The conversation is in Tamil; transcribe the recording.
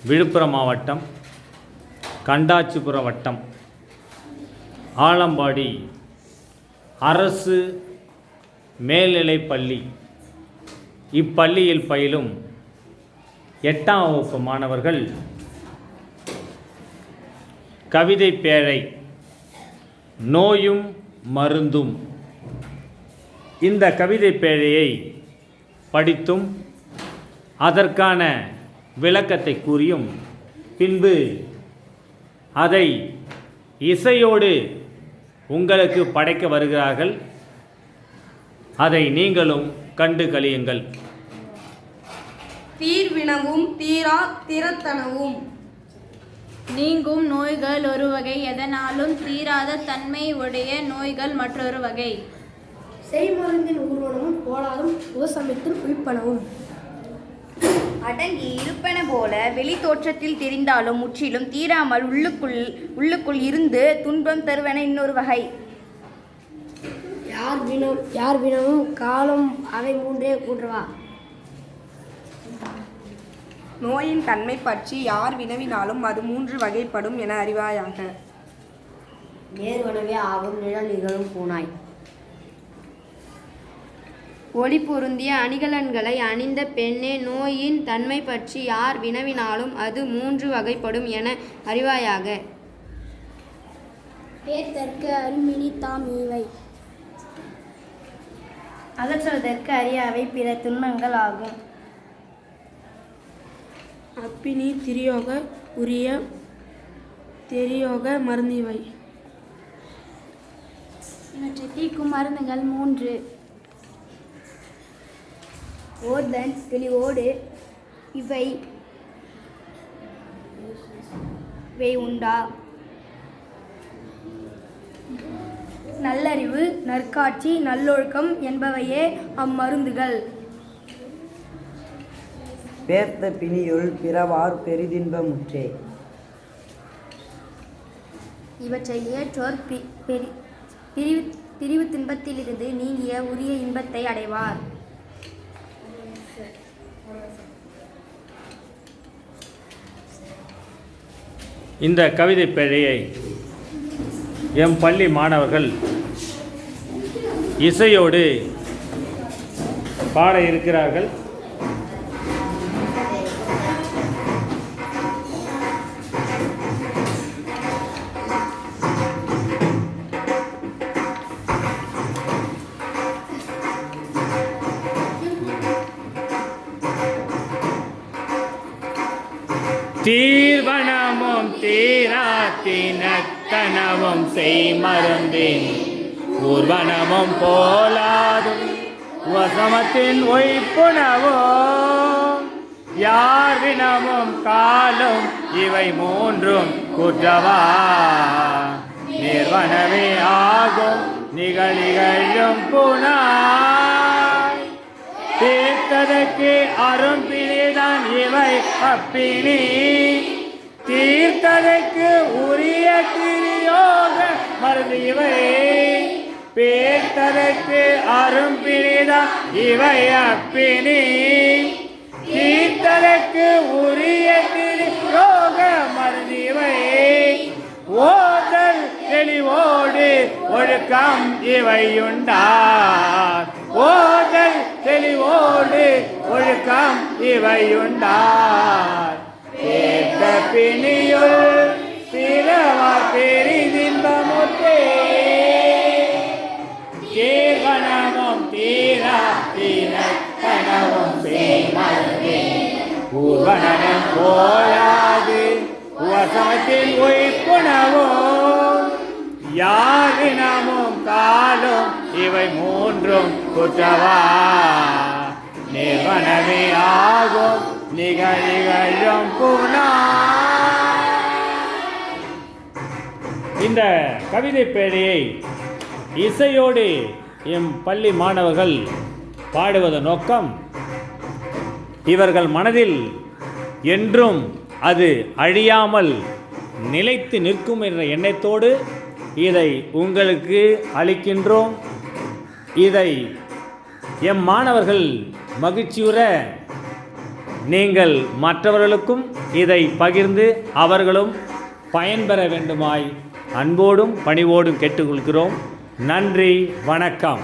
விழுப்புரம் மாவட்டம் கண்டாச்சிபுரம் வட்டம் ஆலம்பாடி அரசு மேல்நிலைப்பள்ளி. இப்பள்ளியில் பயிலும் 8ஆம் வகுப்பு மாணவர்கள் கவிதை பேழை நோயும் மருந்தும் இந்த கவிதை பேழையை படித்தும் அதற்கான விளக்கத்தை கூறியும் பின்பு அதை இசையோடு உங்களுக்கு படைக்க வருகிறார்கள். அதை நீங்களும் கண்டு களியுங்கள். தீர்வினவும் தீரா திறத்தனவும் நீங்கும் நோய்கள் ஒரு வகை, எதனாலும் தீராத தன்மை உடைய நோய்கள் மற்றொரு வகை. செய்மருந்தின் ஊர்வனமும் போலாதும் உபசமித்தும் உயிர்ப்பனவும் அடங்கி இருப்பன போல வெளி தோற்றத்தில் தெரிந்தாலும் முற்றிலும் தீராமல் உள்ளுக்குள் இருந்து துன்பம் தருவன இன்னொரு வகை. யார் வினவும் காலம் அவை மூன்றே கூன்றவா. நோயின் தன்மை பற்றி யார் வினவினாலும் அது 3 வகைப்படும் என அறிவாயாக. நேர்வனவே ஆகும் நிழல் நிகழும் பூனாய். ஒளி பொருந்திய அணிகலன்களை அணிந்த பெண்ணே, நோயின் தன்மை பற்றி யார் வினவினாலும் அது 3 வகைப்படும் என அறிவாயாக. பேர்தற்கு அருமினி தாம் இவை, அகற்றுவதற்கு அறியாவை பிற துன்பங்கள் ஆகும். அப்பினி திரியோக உரிய தெரியோக மருந்திவை. இவற்றை தீர்க்கும் மருந்துகள் 3. ஓர்தன் தெளிவோடு இவை உண்டா. நல்லறிவு, நற்காட்சி, நல்லொழுக்கம் என்பவையே அம்மருந்துகள். பேர்த்த பிணியுள் பிறவார் பெரிதின்பமுற்றே. இவற்றை ஏற்றோர் பிரிவு துன்பத்திலிருந்து நீங்கிய உரிய இன்பத்தை அடைவார். இந்த கவிதை பேழையை எம் பள்ளி மாணவர்கள் இசையோடு பாட இருக்கிறார்கள். தீர்வனமும் தீராத்தினத்தனவும் செய்மருந்தின் ஊர்வனமும் போலாதும் வசமத்தின் ஒய்ப்புணவும் யார் வினமும் காலும் இவை 3ம் குற்றவா. நிர்வனமே ஆகும் நிகழிகளும் புனாய். தீர்த்ததற்கு அரும்பினிதான் இவை அப்பினி, தீர்த்ததற்கு உரிய திரியோக மருந்து இவை. பேர்த்ததற்கு அரும்பினிதான் இவை அப்பினி, தீர்த்ததற்கு உரிய திரியோக மருந்து இவை. ஓதல் தெளிவோடு ஒழுக்கம் இவையுண்டார். ஓதல் தெளிவோடு ஒழுக்கம் இவையுண்டார். ஏத்த பிணியுள் பிறவார் பெரிதின்பமுற்றே. தீர்வனமும் தீரா தினத்தனவும் செய்மருந்தே ஊர்வனமும் போலாது வசமத்தில் உயிர்ப்புணவும் யாரினமும் காலும் இவை 3ம் குற்றவா. நிர்வனமே ஆகும் நிகழிகளும் புனாய். இந்த கவிதை பேழையை இசையோடு எம் பள்ளி மாணவர்கள் பாடுவதன் நோக்கம் இவர்கள் மனதில் என்றும் அது அழியாமல் நிலைத்து நிற்கும் என்ற எண்ணத்தோடு இதை உங்களுக்கு அளிக்கின்றோம். இதை எம் மாணவர்கள் மகிழ்ச்சியுற நீங்கள் மற்றவர்களுக்கும் இதை பகிர்ந்து அவர்களும் பயன்பெற வேண்டுமாய் அன்போடும் பணிவோடும் கேட்டுக்கொள்கிறோம். நன்றி, வணக்கம்.